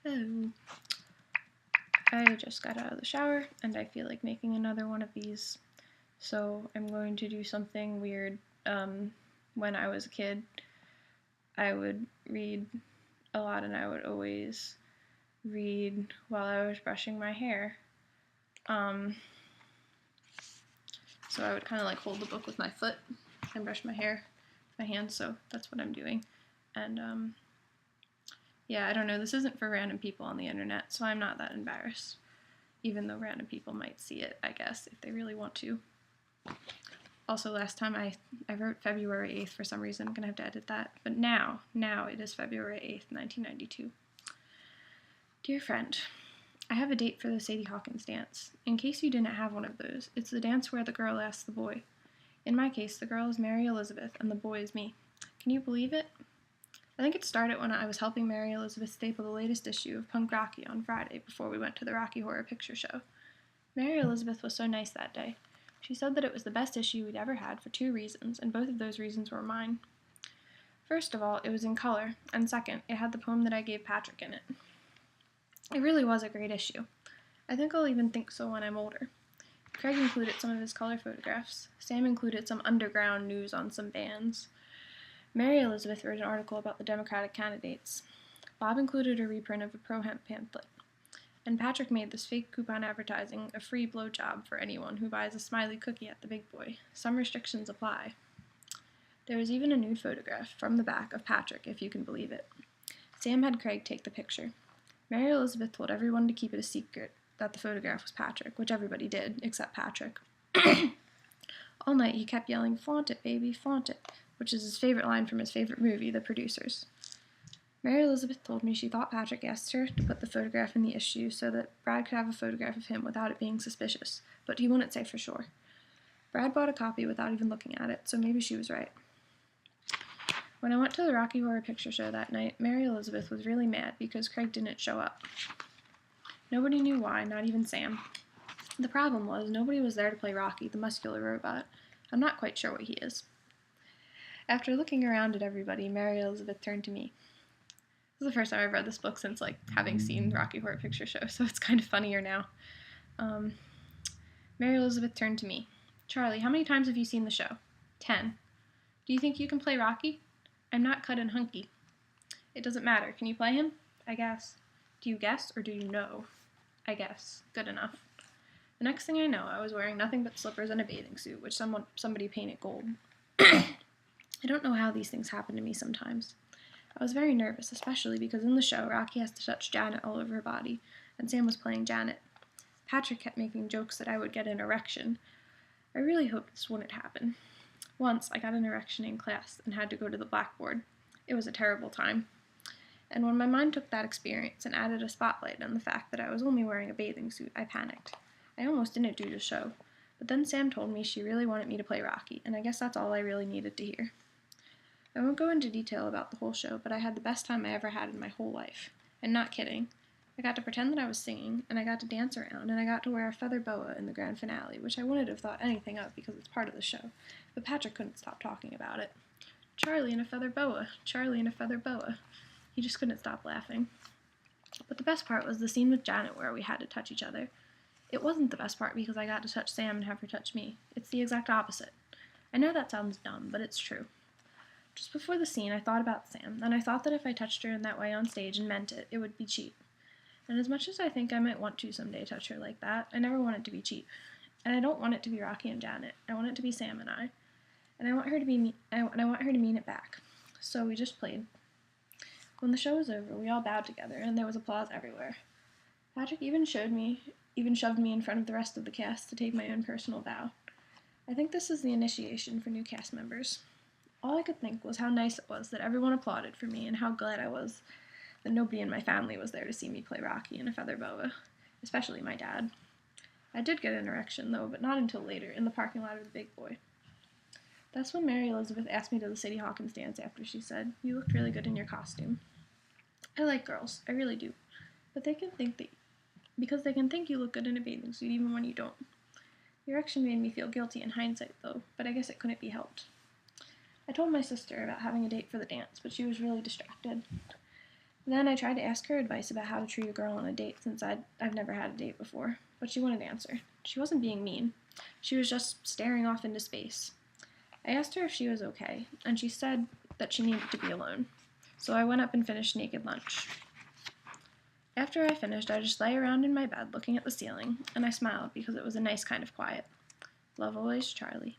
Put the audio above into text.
Oh, I just got out of the shower and I feel like making another one of these. So I'm going to do something weird. When I was a kid, I would read a lot and I would always read while I was brushing my hair. So I would kind of like hold the book with my foot and brush my hair with my hand, so that's what I'm doing. And yeah, I don't know, this isn't for random people on the internet, so I'm not that embarrassed. Even though random people might see it, I guess, if they really want to. Also, last time I wrote February 8th for some reason. I'm going to have to edit that. But now it is February 8th, 1992. Dear friend, I have a date for the Sadie Hawkins dance. In case you didn't have one of those, it's the dance where the girl asks the boy. In my case, the girl is Mary Elizabeth and the boy is me. Can you believe it? I think it started when I was helping Mary Elizabeth staple the latest issue of Punk Rocky on Friday before we went to the Rocky Horror Picture Show. Mary Elizabeth was so nice that day. She said that it was the best issue we'd ever had for 2 reasons, and both of those reasons were mine. First of all, it was in color, and second, it had the poem that I gave Patrick in it. It really was a great issue. I think I'll even think so when I'm older. Craig included some of his color photographs. Sam included some underground news on some bands. Mary Elizabeth wrote an article about the Democratic candidates. Bob included a reprint of a pro-hemp pamphlet. And Patrick made this fake coupon advertising a free blowjob for anyone who buys a smiley cookie at the Big Boy. Some restrictions apply. There was even a nude photograph from the back of Patrick, if you can believe it. Sam had Craig take the picture. Mary Elizabeth told everyone to keep it a secret that the photograph was Patrick, which everybody did, except Patrick. All night he kept yelling, "Flaunt it, baby, flaunt it," which is his favorite line from his favorite movie, The Producers. Mary Elizabeth told me she thought Patrick asked her to put the photograph in the issue so that Brad could have a photograph of him without it being suspicious, but he wouldn't say for sure. Brad bought a copy without even looking at it, so maybe she was right. When I went to the Rocky Horror Picture Show that night, Mary Elizabeth was really mad because Craig didn't show up. Nobody knew why, not even Sam. The problem was, nobody was there to play Rocky, the muscular robot. I'm not quite sure what he is. After looking around at everybody, Mary Elizabeth turned to me. This is the first time I've read this book since, having seen Rocky Horror Picture Show, so it's kind of funnier now. Mary Elizabeth turned to me. "Charlie, how many times have you seen the show?" 10. "Do you think you can play Rocky?" "I'm not cut and hunky." "It doesn't matter. Can you play him?" "I guess." "Do you guess, or do you know?" "I guess." Good enough. The next thing I know, I was wearing nothing but slippers and a bathing suit, which somebody painted gold. I don't know how these things happen to me sometimes. I was very nervous, especially because in the show, Rocky has to touch Janet all over her body, and Sam was playing Janet. Patrick kept making jokes that I would get an erection. I really hoped this wouldn't happen. Once, I got an erection in class and had to go to the blackboard. It was a terrible time. And when my mind took that experience and added a spotlight on the fact that I was only wearing a bathing suit, I panicked. I almost didn't do the show. But then Sam told me she really wanted me to play Rocky, and I guess that's all I really needed to hear. I won't go into detail about the whole show, but I had the best time I ever had in my whole life. And not kidding. I got to pretend that I was singing, and I got to dance around, and I got to wear a feather boa in the grand finale, which I wouldn't have thought anything of because it's part of the show. But Patrick couldn't stop talking about it. "Charlie in a feather boa. Charlie in a feather boa." He just couldn't stop laughing. But the best part was the scene with Janet where we had to touch each other. It wasn't the best part because I got to touch Sam and have her touch me. It's the exact opposite. I know that sounds dumb, but it's true. Just before the scene, I thought about Sam, and I thought that if I touched her in that way on stage and meant it, it would be cheap. And as much as I think I might want to someday touch her like that, I never want it to be cheap. And I don't want it to be Rocky and Janet. I want it to be Sam and I. And I want her to mean it back. So we just played. When the show was over, we all bowed together, and there was applause everywhere. Patrick even shoved me in front of the rest of the cast to take my own personal bow. I think this is the initiation for new cast members. All I could think was how nice it was that everyone applauded for me and how glad I was that nobody in my family was there to see me play Rocky in a feather boa, especially my dad. I did get an erection, though, but not until later, in the parking lot of the Big Boy. That's when Mary Elizabeth asked me to the Sadie Hawkins dance after she said, "You looked really good in your costume." I like girls, I really do, but they can think you look good in a bathing suit even when you don't. The erection made me feel guilty in hindsight, though, but I guess it couldn't be helped. I told my sister about having a date for the dance, but she was really distracted. Then I tried to ask her advice about how to treat a girl on a date since I've never had a date before, but she wouldn't answer. She wasn't being mean. She was just staring off into space. I asked her if she was okay, and she said that she needed to be alone. So I went up and finished naked lunch. After I finished, I just lay around in my bed looking at the ceiling, and I smiled because it was a nice kind of quiet. Love always, Charlie.